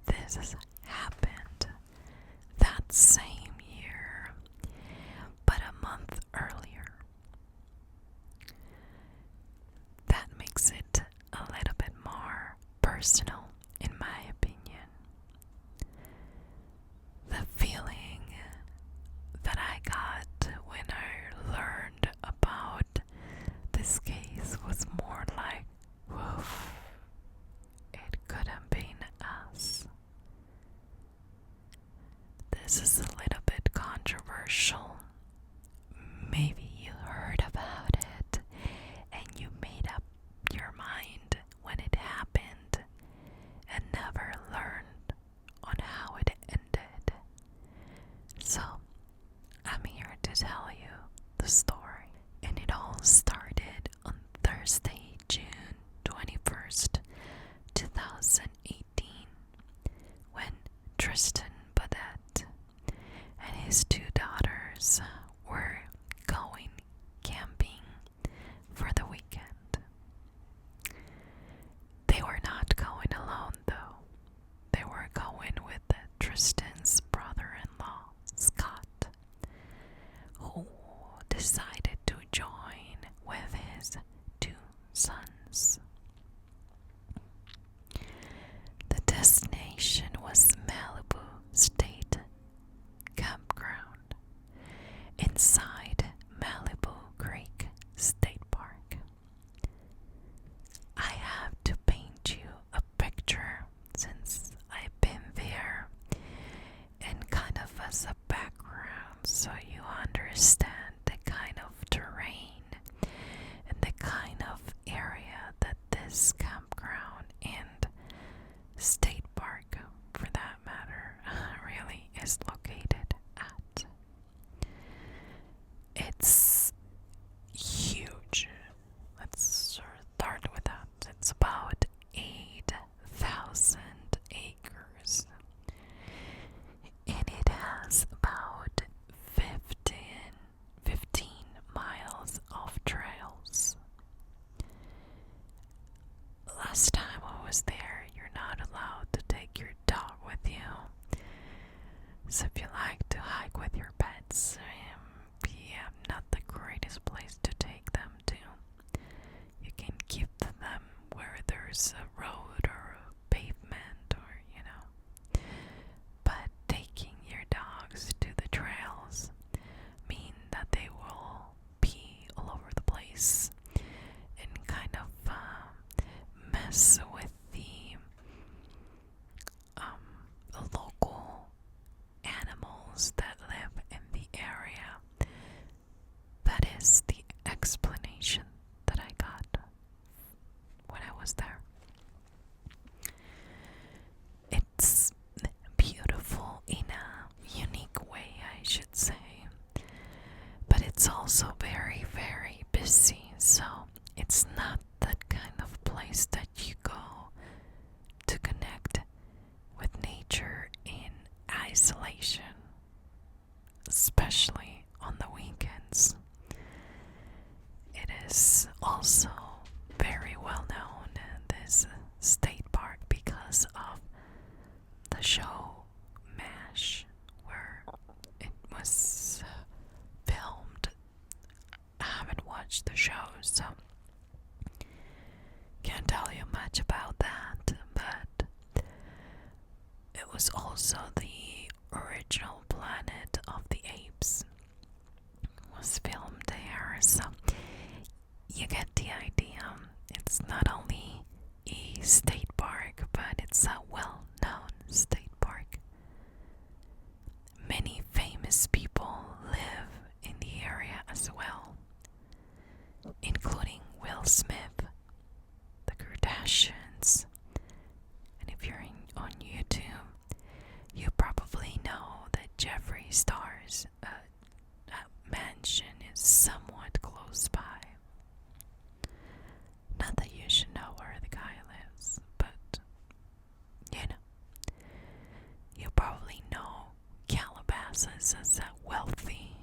this happened that same year, but a month earlier. That makes it a little bit more personal, in my opinion. The feeling that I got when I learned about this case was more like, woof, it could have been us. This is a little bit controversial. Maybe you heard about it and you made up your mind when it happened and never learned on how it ended. So, I'm here to tell you the story. And it all started on Thursday, June 21st, 2018, when Tristan Badet and his two daughters were going camping for the weekend. They were not going alone, though. They were going with Tristan's brother-in-law, Scott, who decided to join with his two sons. The destination was Malibu State Campground inside Malibu Creek State Park. I have to paint you a picture since I've been there and kind of as a background so you understand the kind of terrain and the kind of area that this campground and state park, for that matter, really is located at. It's huge. Let's start with that. It's about 8,000 acres. And it has about 15 miles of trails. Last time I was there, you're not allowed to take your dog with you. So if you like to hike with your pets, yeah, not the greatest place to take them to. You can keep them where there's a road or a pavement or, But taking your dogs to the trails mean that they will pee all over the place and kind of mess with the local animals that live in the area. That is the explanation that I got when I was there. It's beautiful in a unique way, I should say, but it's also very, very busy, so it's not that kind of place that you go to connect with nature in isolation, especially on the weekends. It is also very well known, this state park, because of the show MASH, where it was filmed. I haven't watched the show, so can't tell you much about that, but it was also the original Planet of the Apes was filmed there, so you get the idea. It's not only a state park, but it's a well-known state park. Many famous people live in the area as well, including Will Smith, the Kardashians, and if you're on YouTube, you probably know that Jeffree Star's mansion is somewhat close by. Not that you should know where the guy lives, but you probably know Calabasas as a wealthy,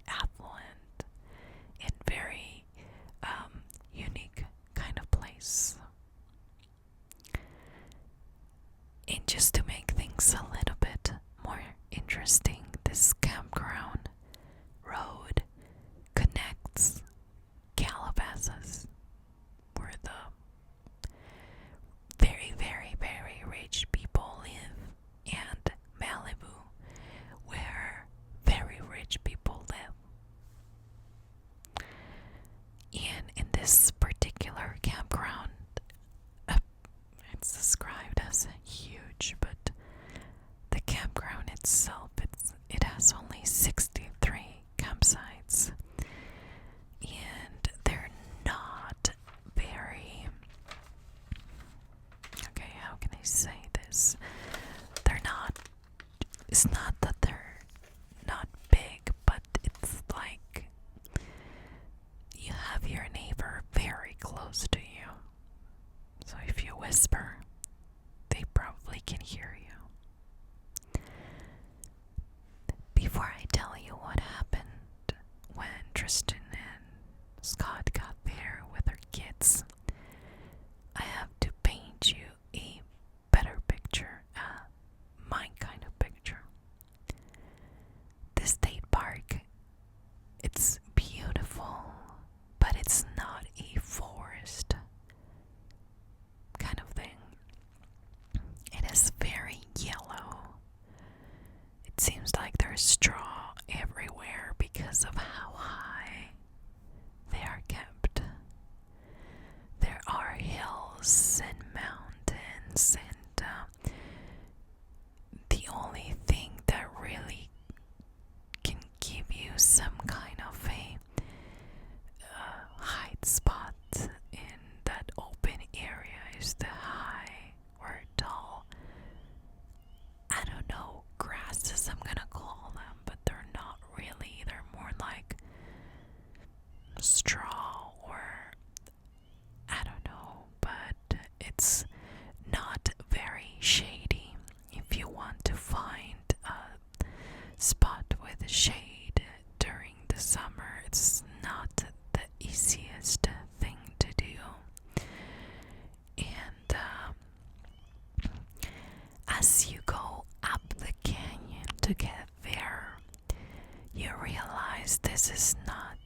affluent, and very unique kind of place. And just to make itself, it has only 63 campsites, and they're not very, okay, how can I say this? They're not, it's not that they're not big, but it's like you have your neighbor very close to you. So if you whisper, they probably can hear you. Before I tell you what happened when Tristan and Scott got there with their kids, I have to paint you a better picture, my kind of picture. The state park, it's beautiful, but it's not a forest kind of thing. It is very yellow. It seems like there's straw everywhere because of how high they are kept. There are hills and mountains, and the only thing that really can give you some kind of a hide spot in that open area is the high or tall, I don't know, grasses I'm gonna call them, but they're not really. They're more like straw, or I don't know, but it's not very shady. If you want to find a spot with shade during the summer, it's not the easiest thing to do. And as you go up the canyon to get there, you realize this is not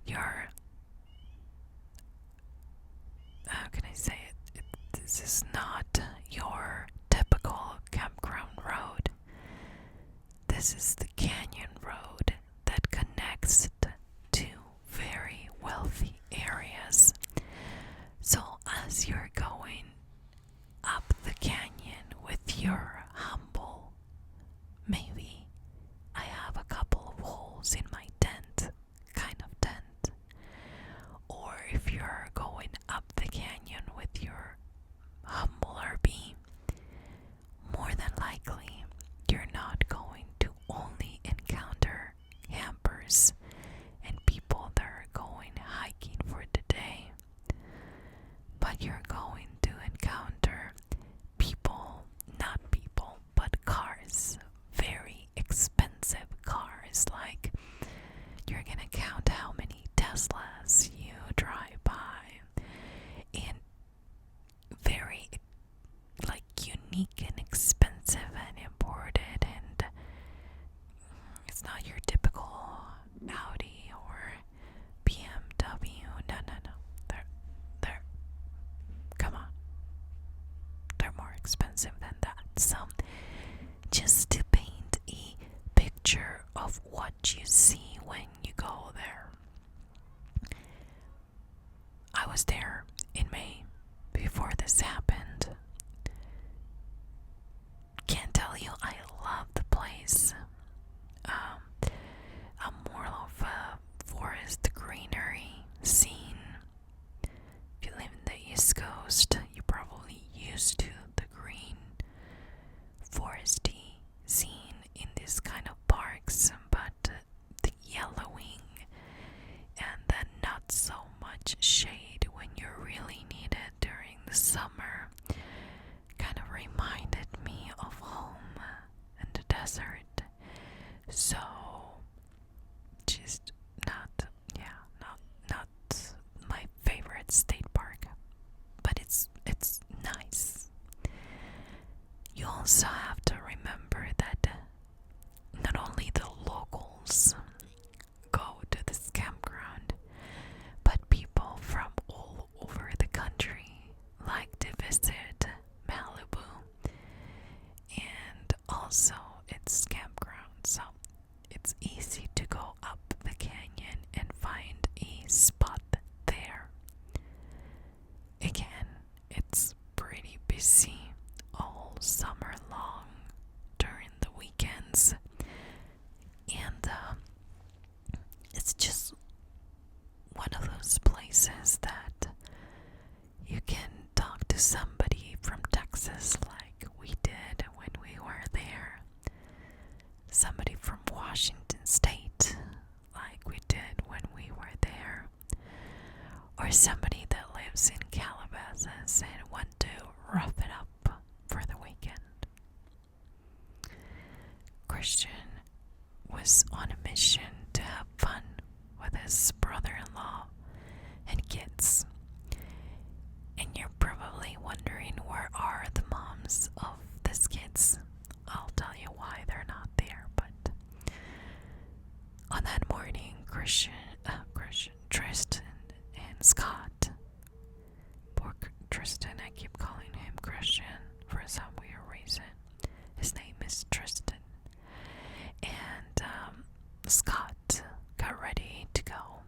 your, how can I say it? This is not your typical campground road. This is the canyon road that connects to very wealthy areas. So as you're going up the canyon with your humble, maybe I have a couple of holes in my tent kind of tent, or if you're going up the canyon with your humble RV, more than likely you're not going to only encounter campers and people that are going hiking for the day, but you're going to encounter people, not people, but cars, very expensive cars. Like, you're gonna count how many Teslas you drive by, and very like unique and expensive and imported, and it's not your typical Audi or BMW. No. They're come on. They're more expensive than that. So just to paint a picture of what you see when you go there. I was there in May before this happened. Can't tell you, I love the place. I'm more of a forest greenery scene. If you live in the East Coast, you're probably used to the green foresty scene in this kind of parks, but the yellowing and then not so much shade when you really need it during the summer kind of reminded me of home and the desert. So just not my favorite state park, but it's nice. You also have to remember that not only the locals go to this campground, but people from all over the country like to visit Malibu and also its campground. So it's easy to go up the canyon and find a spot there. Again, it's pretty busy all summer long during the weekends. somebody that lives in Calabasas and want to rough it up for the weekend. Christian was on a mission to have fun with his brother-in-law and kids. And you're probably wondering, where are the moms of these kids? I'll tell you why they're not there. But on that morning, Tristan and Scott, poor Tristan, I keep calling him Christian for some weird reason. His name is Tristan. And Scott got ready to go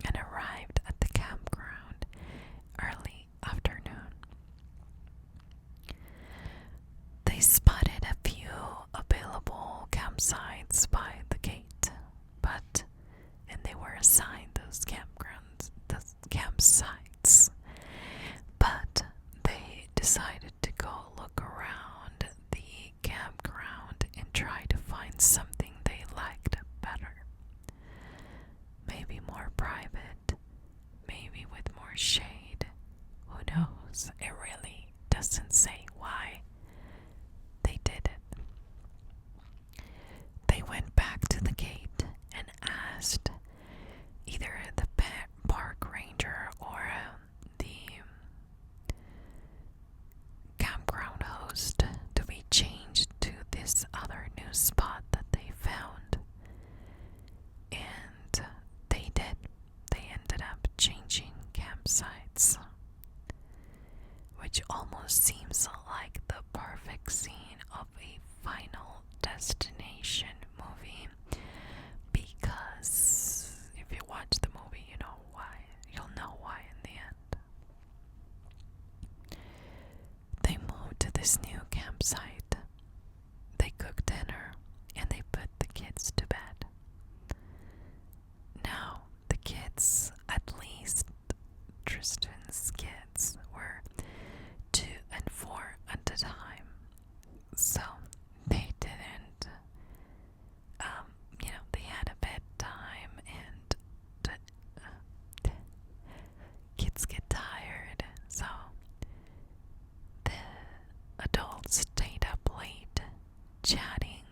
and arrived at the campground early afternoon. They spotted a few available campsites by the gate, and they were assigned those campsites, but they decided to go look around the campground and try to find something they liked better. Maybe more private, maybe with more shade. Who knows? It really doesn't say why they did it. They went back to the gate and asked either the park ranger or the campground host to be changed to this other new spot that they found. And they did. They ended up changing campsites, which almost seems like the perfect scene of a Final Destination movie, because if you watch the movie, you know why. You'll know why in the end. They moved to this new campsite. They cooked dinner and they put the kids to bed. Now, the kids, at least Tristan's kids, were 2 and 4 at the time. So they didn't, they had a bedtime, and the kids get tired. So the adults stayed up late chatting,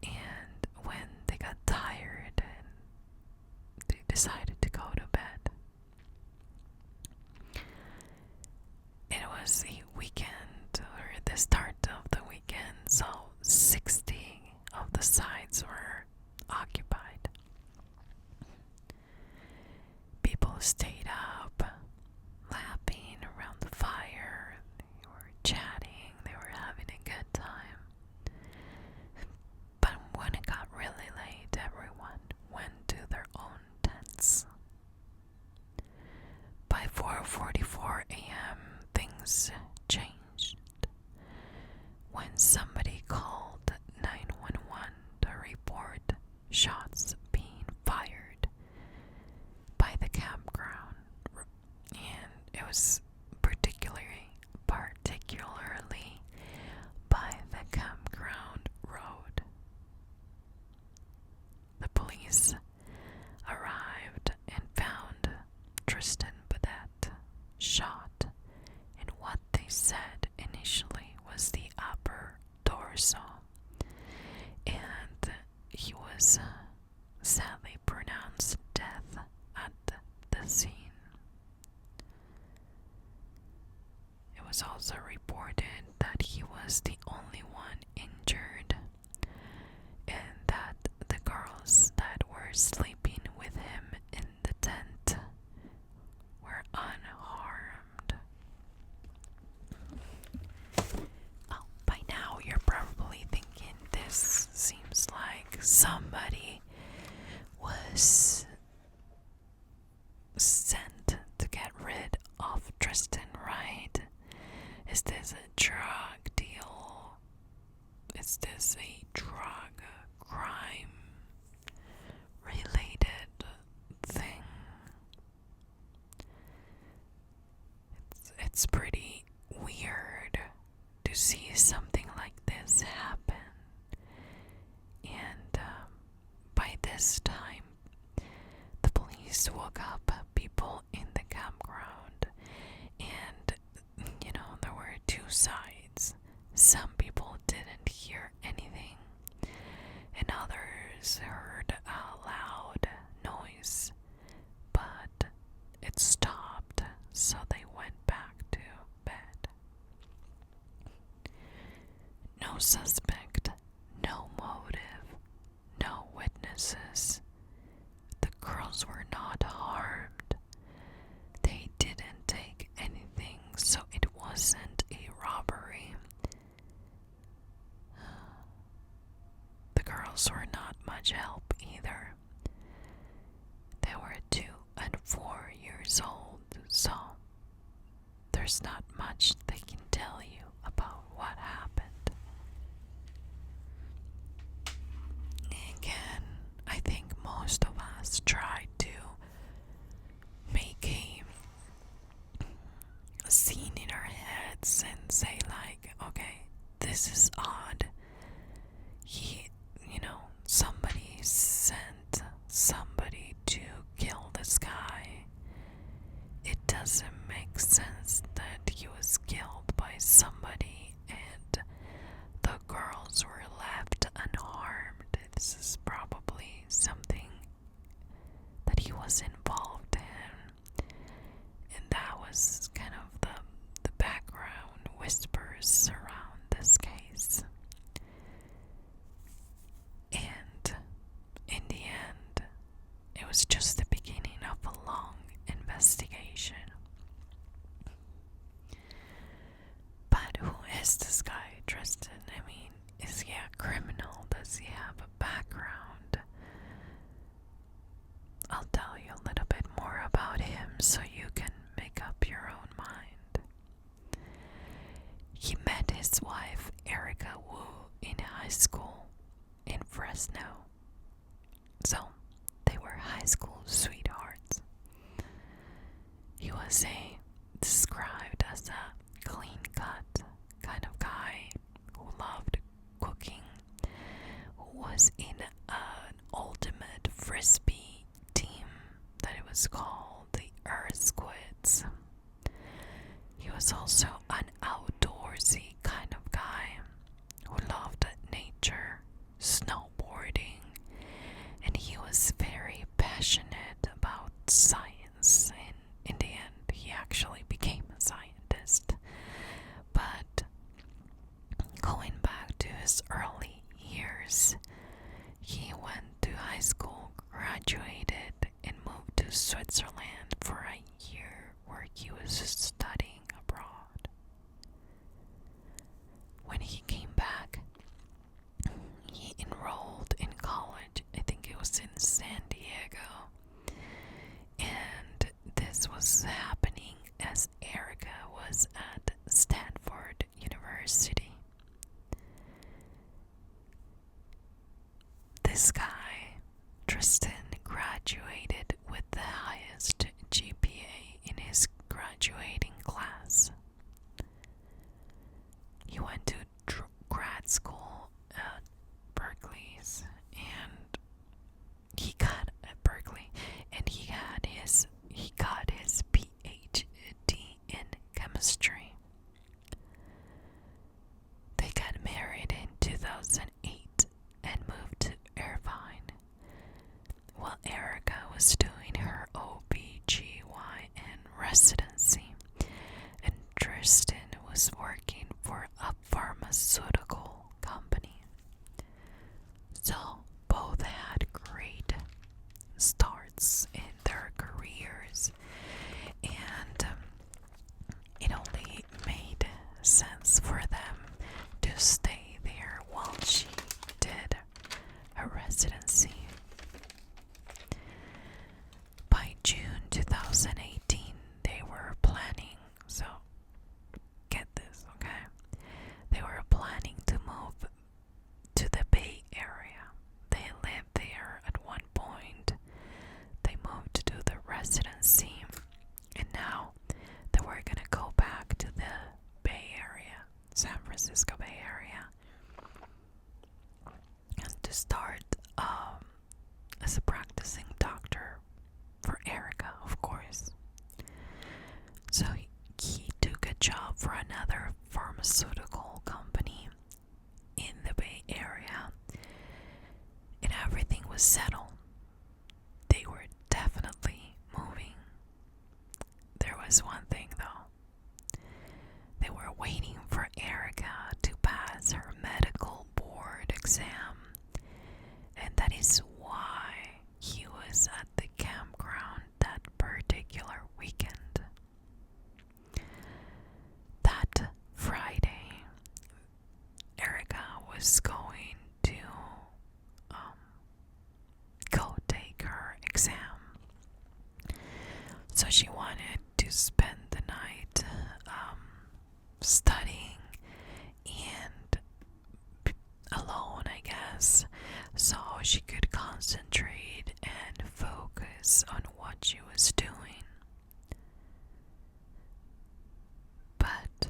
and when they got tired, they decided to go to bed. It was a weekend, or the start of the weekend, so 60 of the sites were occupied. People stayed up, laughing around the fire. They were chatting, they were having a good time. But when it got really late, everyone went to their own tents. By 4:44 a.m., things changed when somebody called 911 to report shots being fired by the campground, and it was particularly by the campground road. The police arrived and found Tristan Bedette shot, and what they said initially was the upper torso, and he was sadly pronounced dead at the scene. It was also reported that he was the only one injured, and that the girls that were sleeping with him in the tent were unharmed. Oh, by now you're probably thinking this seems like somebody was sent to get rid of Tristan, right? Is this a drug deal? Is this a drug crime related thing? It's pretty weird to see something like this happen. And by this time, the police woke up people sides. Some people didn't hear anything, and others heard a loud noise, but it stopped, so they went back to bed. No suspect, no motive, no witnesses. The girls were not harmed. They didn't take anything, so it wasn't a robbery. The girls were not much help either. They were 2 and 4 years old, so there's not much they can tell you about what happened. Again, I think most of us try to make a scene in our heads and say like, okay, this is odd. Somebody sent somebody to kill this guy. It doesn't make sense that he was killed by somebody and the girls were left unharmed. This is probably something that he was involved in. And that was kind of the background whispers around this case. And in the end, it was just the beginning of a long investigation. But who is this guy, Tristan? I mean, is he a criminal? Does he have a background? I'll tell you a little bit more about him so you can make up your own mind. He met his wife, Erica Wu, in high school in Fresno. So, they were high school sweethearts. He was described as a clean-cut kind of guy who loved cooking, who was in an ultimate frisbee team that it was called the Earth Squids. He was also an outdoorsy kind of guy who loved nature, snowboarding, and he was very passionate about science, and in the end he actually became a scientist. But going back to his early years, he went to high school, graduated, and moved to Switzerland for a year where he was studying abroad. When he came back, he enrolled in college. I think it was in San Diego. And this was happening as Erica was at Stanford University. This guy, Tristan, graduated with the highest GPA in his graduating class. He went to grad school at Berkeley's, and he got his PhD in chemistry. They got married in 2008 and moved to Irvine, while Erica was doing her OBGYN residency was settled. They were definitely moving. There was one thing though. They were waiting for Erica to pass her medical board exam, and that is why he was at the campground that particular weekend. That Friday, Erica was going to go take her exam. So she wanted to spend the night studying and alone, I guess, so she could concentrate and focus on what she was doing. But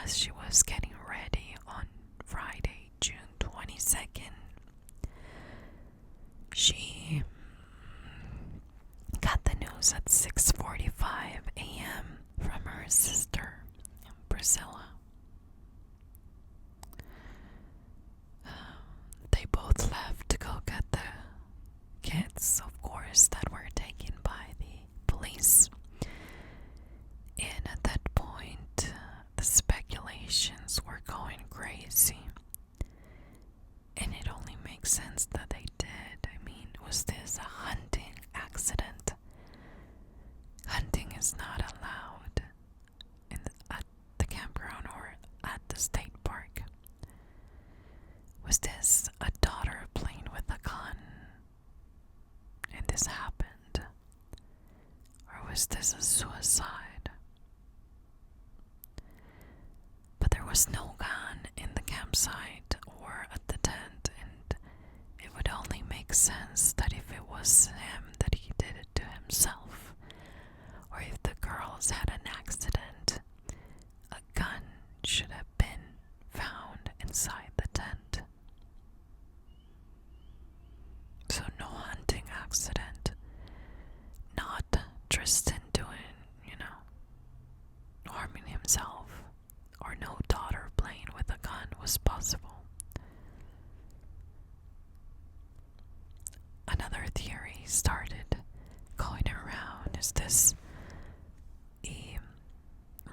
as she was getting ready on Friday, June 22nd, she got the news at 6:45 a.m. from her sister, Priscilla. They both left to go get the kids, of course, that were taken by the police. And at that point, the speculations were going crazy. And it only makes sense that they did. I mean, was this a hunting accident? Hunting is not allowed at the campground or at the state park. Was this a daughter playing with a gun and this happened? Or was this a suicide? But there was no gun in the campsite or at the tent, and it would only make sense that if it was him, that he did it to himself. Or if the girls had an accident, a gun should have been found inside the tent. So no hunting accident, not Tristan doing, harming himself, or no daughter playing with a gun was possible. Another theory started going around. Is this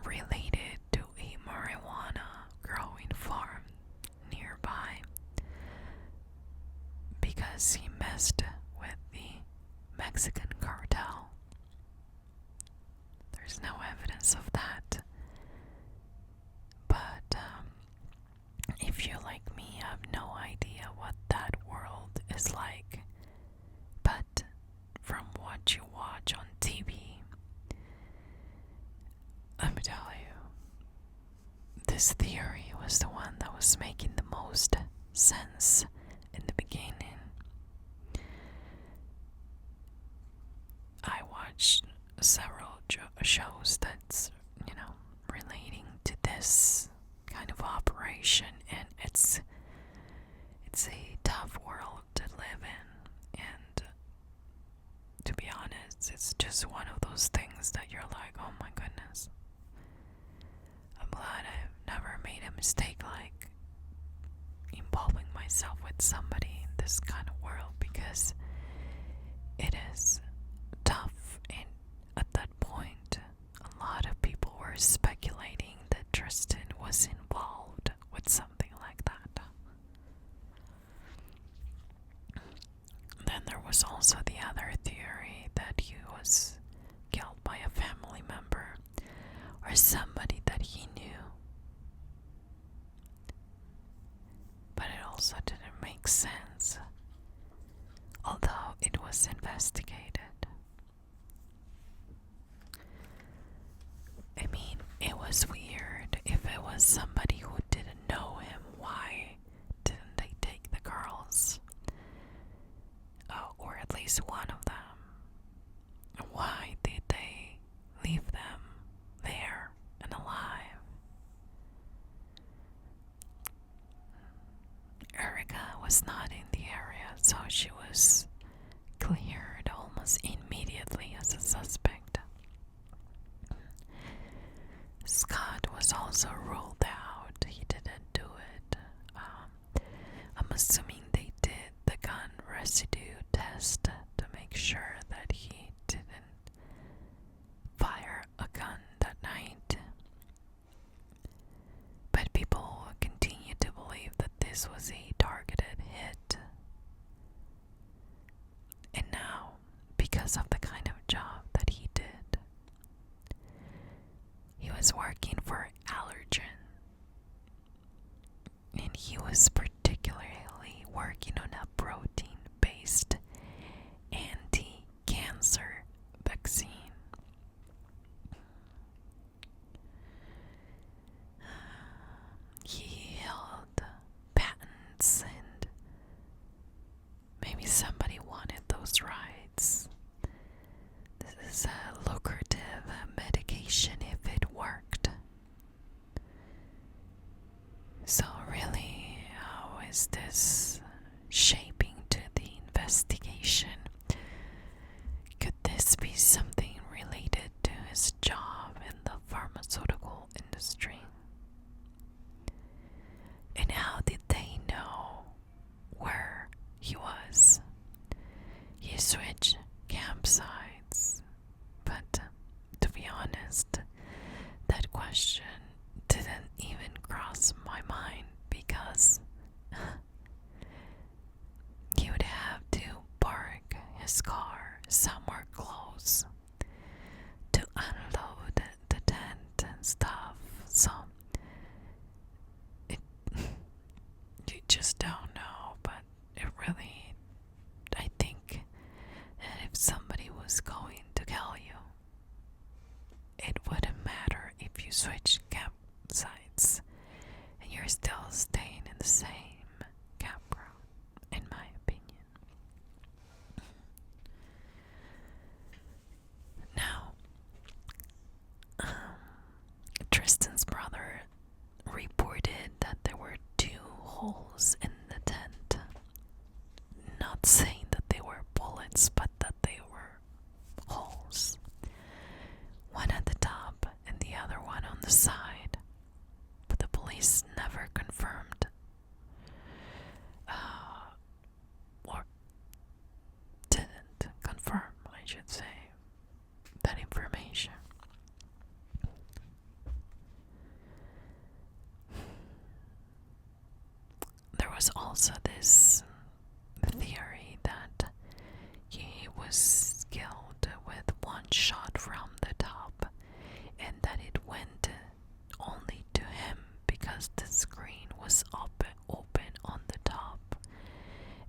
related to a marijuana growing farm nearby? Because he messed with the Mexican cartel. There's no evidence of that. But if you're like me, I have no idea what that world is like. But from what you watch on TV, let me tell you, this theory was the one that was making the most sense in the beginning. I watched several shows that's, relating to this kind of operation, and it's a tough world to live in, and to be honest, it's just one of those things that you're like, oh my goodness, I'm glad I've never made a mistake like involving myself with somebody in this kind of world, because it is tough. And at that point, a lot of people were speculating that Tristan was involved with something like that. Then there was also the other theory that he was killed by a family member or somebody that he knew. But it also didn't make sense, although it was investigated. I mean, it was weird. If it was somebody who didn't know him, why didn't they take the girls? Or at least one of them. Why did they leave them there and alive? Erica was not in the area, so she was cleared almost immediately as a suspect. Scott was also ruled out. He didn't do it. I'm assuming they did the gun this was a targeted hit. And now, because of the kind of job that he did, he was working for Allergen. And he was particularly working on a protein-based anti-cancer vaccine. He held patents, and maybe somebody wanted those rights. This is a lucrative medication if it worked. So really, how is this shaping to the investigation? Could this be something related to his job in the pharmaceutical industry? And how did they know where he was? He switched campsites, but to be honest, that question didn't even cross my mind because he would have to park his car somewhere close to unload the tent and stuff. So you just don't know, but it really, I think that if somebody was going to kill you, it wouldn't matter if you switch campsites and you're still staying in the same campground, in my opinion. Now, Tristan's brother reported that there were 2 holes in the tent. Not saying that they were bullets, but that they were holes. One at the top and the other one on the side. But the police never confirmed or didn't confirm, I should say, that information. There was also this theory that he was killed with one shot from the top, and that it went only to him because the screen was open on the top,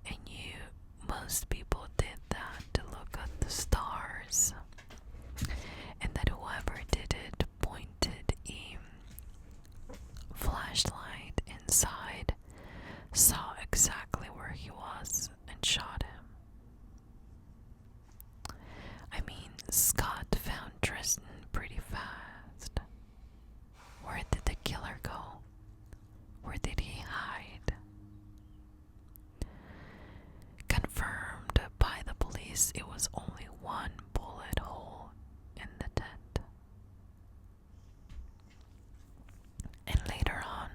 and most people did that to look at the stars, and that whoever did it pointed a flashlight inside, saw exactly where he was, and shot him. I mean, Scott found Tristan pretty fast. Where did the killer go? Where did he hide? Confirmed by the police, it was only one bullet hole in the tent. And later on,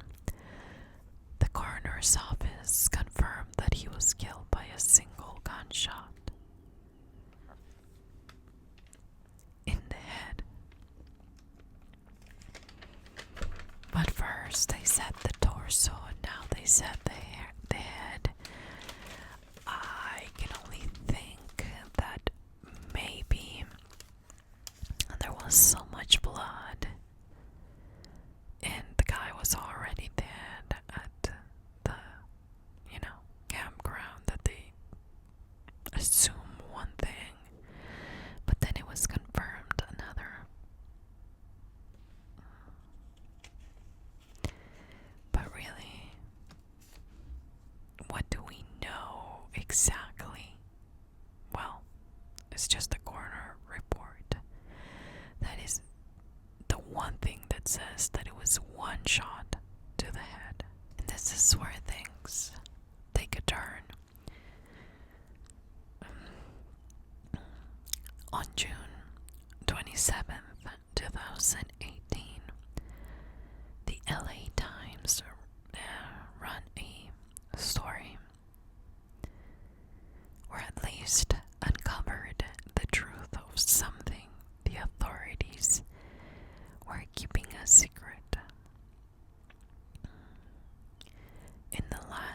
the coroner's office confirmed that he was killed by a single gunshot in the head. But first they said the torso, and now they said the head. I can only think that maybe there was so much blood and the guy was already dead at the, campground, that they assume one thing, but then it was confirmed another. But really, what do we know exactly? Well, it's just a coroner report. That is the one thing that says that it was one shot to the head. And this is where things take a turn. On June 27th, 2018, the LA Times ran a story or at least uncovered the truth of something the authorities were keeping a secret. In the last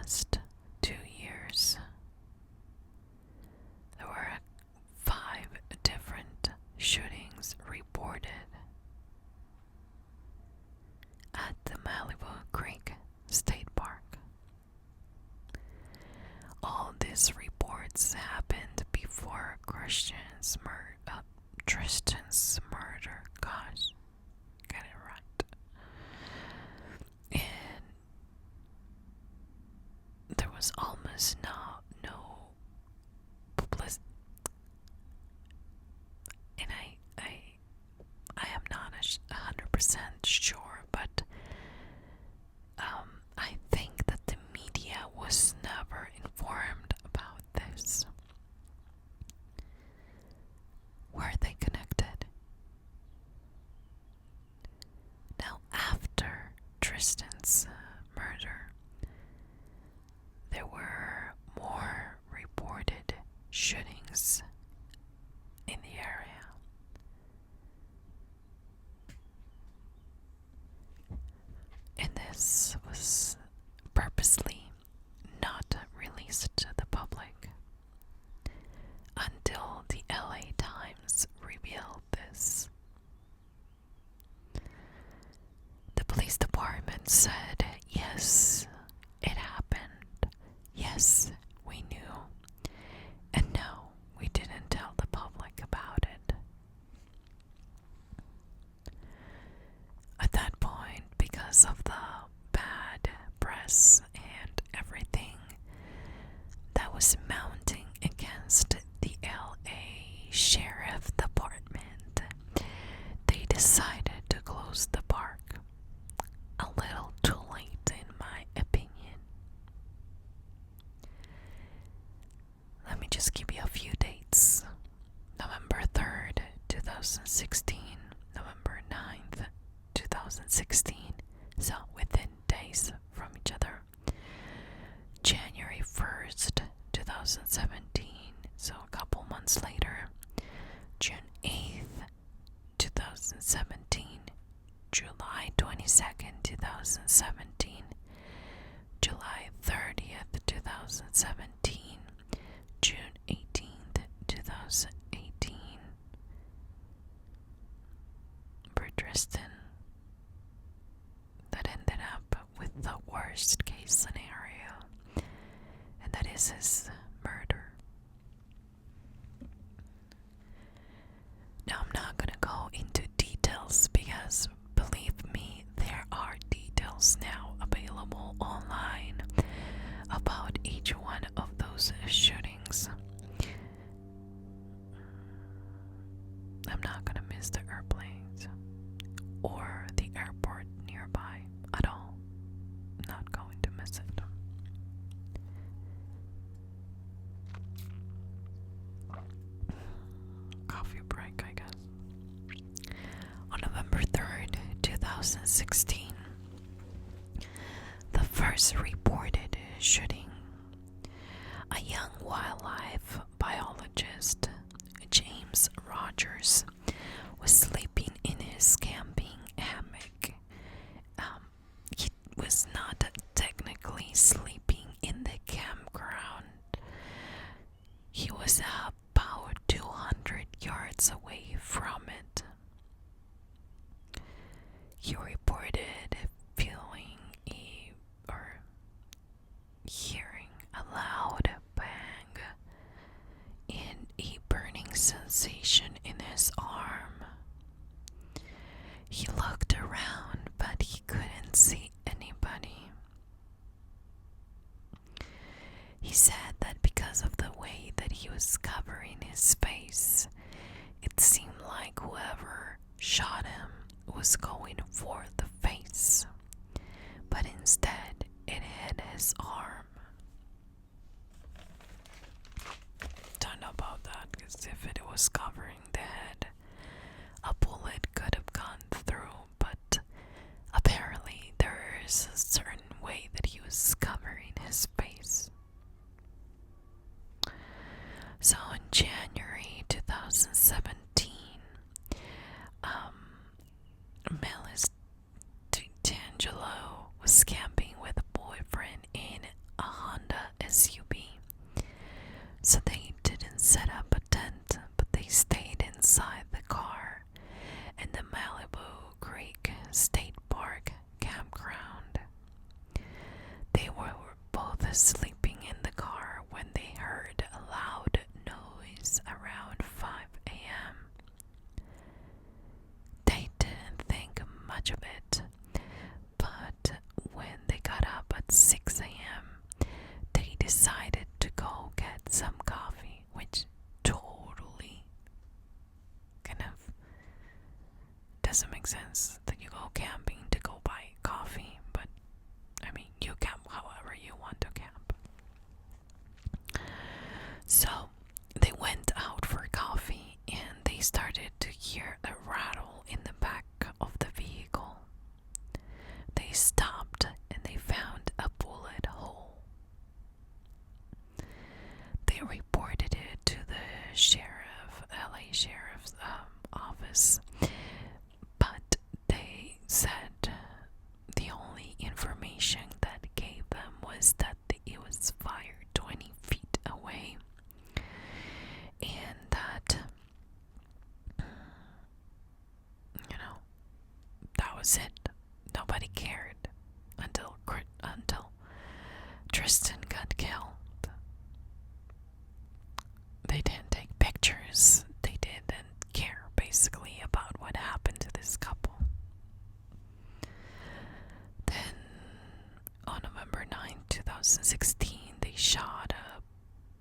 these reports happened before Tristan's murder. Gosh, get it right. And there was almost no publicity. And I am not 100% sure, but I think that the media was never informed about this. Were they connected? Now, after Tristan's murder, there were more reported shootings in the area. And this was purposely not released to the public until the LA Times revealed this. The police department said, yes, it happened. Yes, we knew. And no, we didn't tell the public about it. At that point, because of the bad press and everything that was mounting against the LA Sheriff Department, they decided to close the park. A little too late, in my opinion. Let me just give you a few dates. November 3rd, 2016, November 9th, 2016, so within days from each other. January 1st, 2017, so a couple months later. June 8th, 2017, July 22nd, 2017, July 30th, 2017, June 18th, 2018. For Tristan, that ended up with the worst case scenario, and that is his murder. Now, I'm not gonna go into details because, believe me, there are details now available online about each one of those shootings. I'm not gonna miss the airplanes or the airport nearby at all. Not going to miss it. Coffee break, I guess. On November 3rd, 2016, the first reported shooting. A young wildlife biologist, James Rogers, was sleeping in his camping hammock. He was not technically sleeping in the campground. He was about 200 yards away from it. He reported hearing a loud bang and a burning sensation in his arm. He looked around, but he couldn't see anybody. He said that because of the way that he was covering his face, it seemed like whoever shot him was going for the face, but instead it hit his arm. Don't know about that, because if it was covering the head, a bullet could have gone through, but apparently there is a certain way that he was covering his face. So in January 2017, Melis D'Angelo was camping with a boyfriend in a Honda SUV. So they didn't set up a tent, but they stayed inside the car in the Malibu Creek State Park campground. They were both sleeping in the car when they heard Tristan got killed. They didn't take pictures. They didn't care, basically, about what happened to this couple. Then, on November 9, 2016, they shot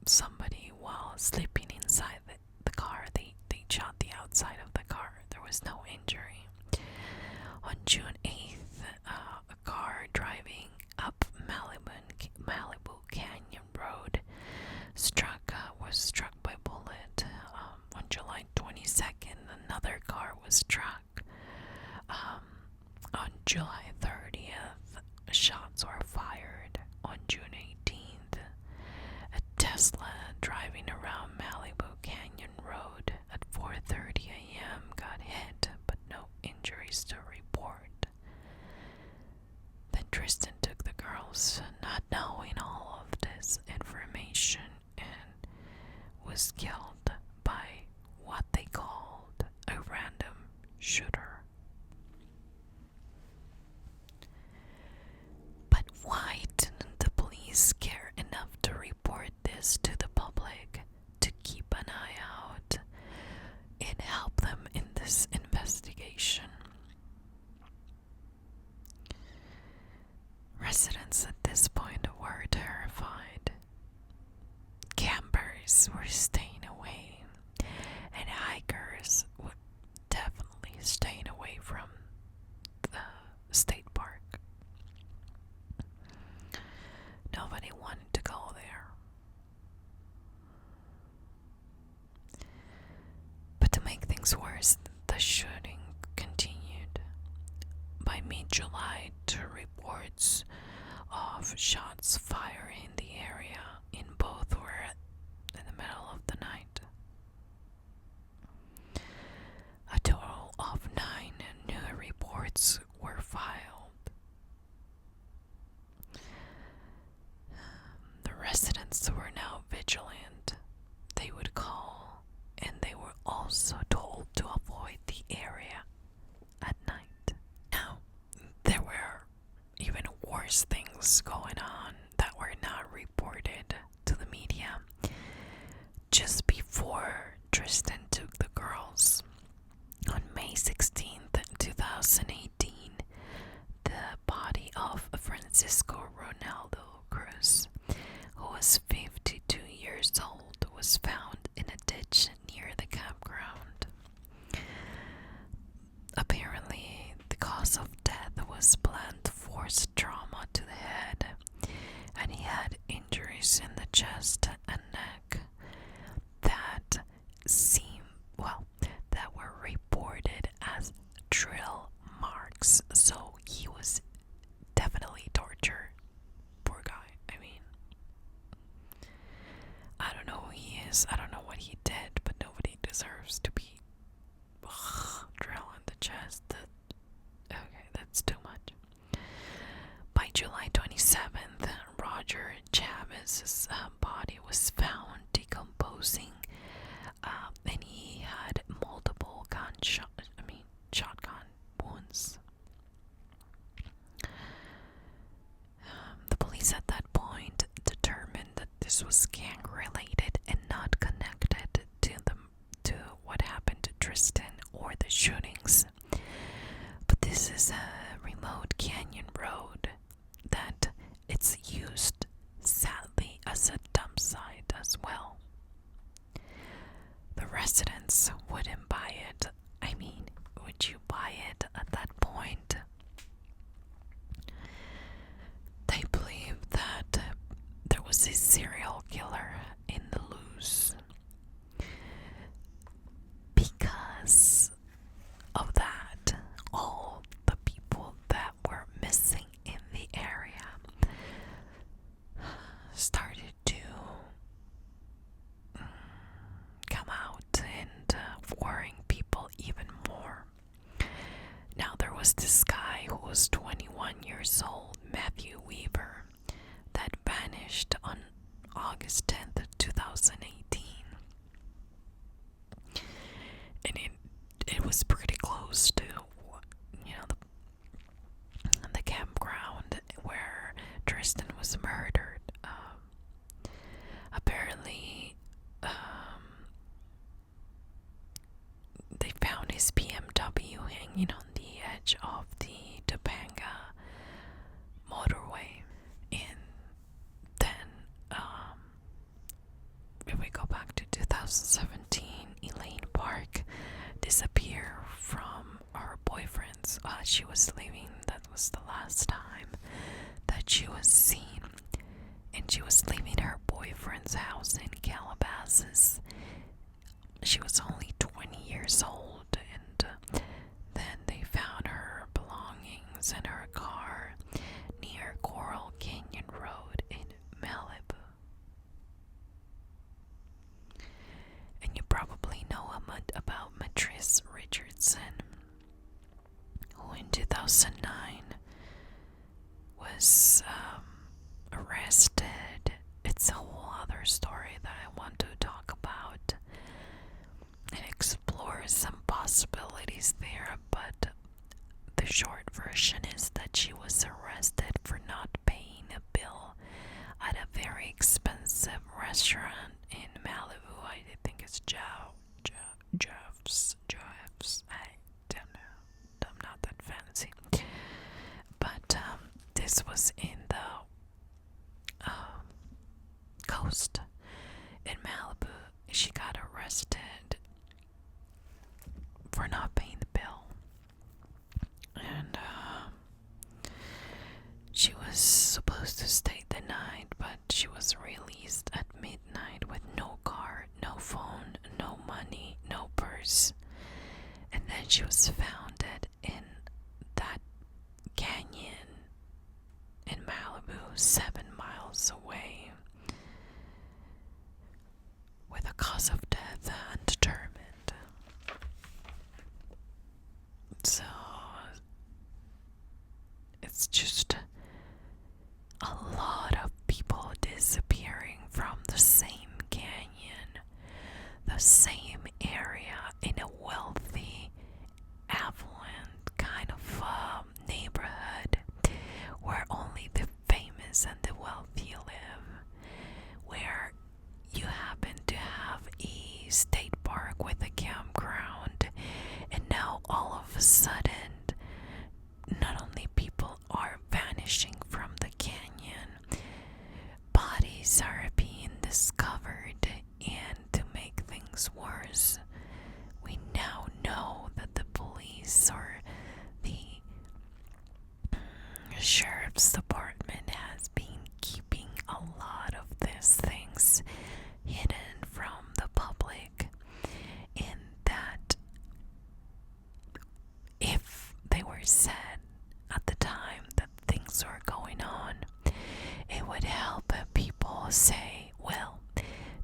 somebody while sleeping inside the car. They shot the outside of the car. There was no injury. On June 8th, a car driving up Malibu Canyon Road was struck by a bullet. On July 22nd, another car was struck. On July 30th, shots were fired. On June 18th, a Tesla driving around Malibu Canyon Road at 4:30 a.m. got hit, but no injuries to report. Then Tristan took the girls, not knowing all of this information, and was killed by what they called a random shooter. But why didn't the police care enough to report this to the public, to keep an eye out and help them in this investigation? Residents at this point were terrified. Campers were staying away, and hikers would definitely staying away from the state park. Nobody wanted to go there. But to make things worse, the shooting continued. By mid-July, two reports of shots fired in the area, in both were in the middle of the night. A total of 9 new reports were filed. The residents were now vigilant. They would call, and they were also told to avoid the area at night. Now, there were even worse things going on that were not reported to the media. Just before Tristan took the girls, on May 16th, 2018, the body of Francisco Ronaldo Cruz, who was 52 years old, was found in a ditch near the campground. Apparently, the cause of death was blunt force trauma to the head, and he had injuries in the chest and neck that that were reported as drill marks. So he was definitely tortured. Poor guy. I mean, I don't know who he is. I don't know what he did, but nobody deserves to be drill in the chest. Okay, that's too much. By July 27th, Roger Chavez's body was found decomposing, and he had multiple shotgun wounds. The police at that point determined that this was gang related and not connected to what happened to Tristan or the shootings. But this is a remote canyon road that it's used, sadly, as a dump site as well. The residents wouldn't buy it. I mean, would you buy it at that point? They believed that there was a serial killer in the loose. Because of that, all the people that were missing in the area started to come out and worrying people even more. Now, there was this guy who was 21 years old, Matthew Weaver, that vanished on August 10th, 2018. And it was pretty close to, the campground where Tristan was murdered. actually, they found his BMW hanging on the edge of the Topanga motorway. And then, if we go back to 2017, Elaine Park disappeared from her boyfriend's. She was leaving. That was the last time that she was seen. And she was leaving her boyfriend's house in Calabasas. She was only 20 years old, and then they found her belongings and her car near Coral Canyon Road in Malibu. And you probably know about Matrice Richardson, who in 2009 was arrested. It's a whole other story that I want to talk about and explore some possibilities there, but the short version is that she was arrested for not paying a bill at a very expensive restaurant in Malibu. I think it's Jeff's. I don't know. I'm not that fancy. But this was in the coast in Malibu. She got arrested for not paying the bill, and she was supposed to stay the night, but she was released at midnight with no car, no phone, no money, no purse. And then she was found in that canyon in Malibu, 7 miles away, with a cause of death undetermined. So it's just a lot of people disappearing from the same canyon, the same area, in a wealthy, affluent kind of neighborhood where only the famous and the wealthy live, where you happen to have a state park with a campground, and now all of a sudden not only people are vanishing from the canyon, bodies are being discovered, and to make things worse, we now know that the police or the sheriff's department has been keeping a lot of these things hidden from the public, and that if they were said at the time that things were going on, it would help people say, well,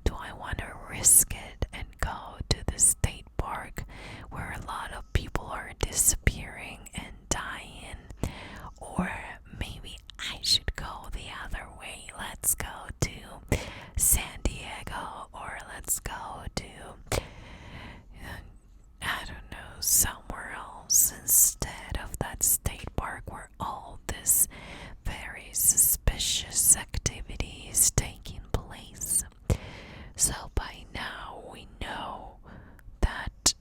do I want to risk it and go to the state park where a lot of people are disappearing and dying, or maybe I should go the other way. Let's go to San Diego, or let's go to I don't know, somewhere else instead of that state park where all this very suspicious activity is taking place. So by now we know that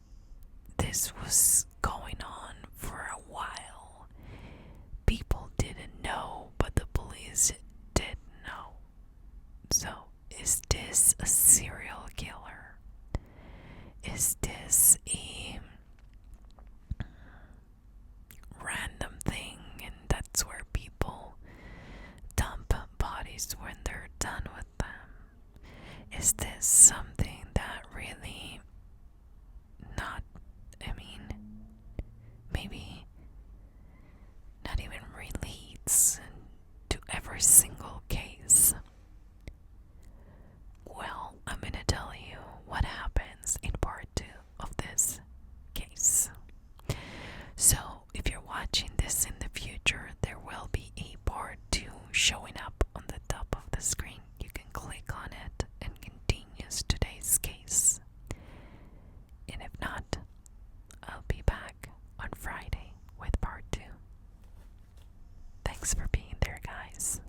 this was going on for a while. People didn't know, but the police did know. So is this a serial killer? Is this a random thing, and that's where people dump bodies when they're done with them? Is this something that really maybe not even relates to every single case? Well, I'm gonna tell you what happens in part 2 of this case. So, if you're watching this in the future, there will be a part 2 showing up on the top of the screen. You can click on it and continues today's case. And if not, I'll be back on Friday with part 2. Thanks for being there, guys.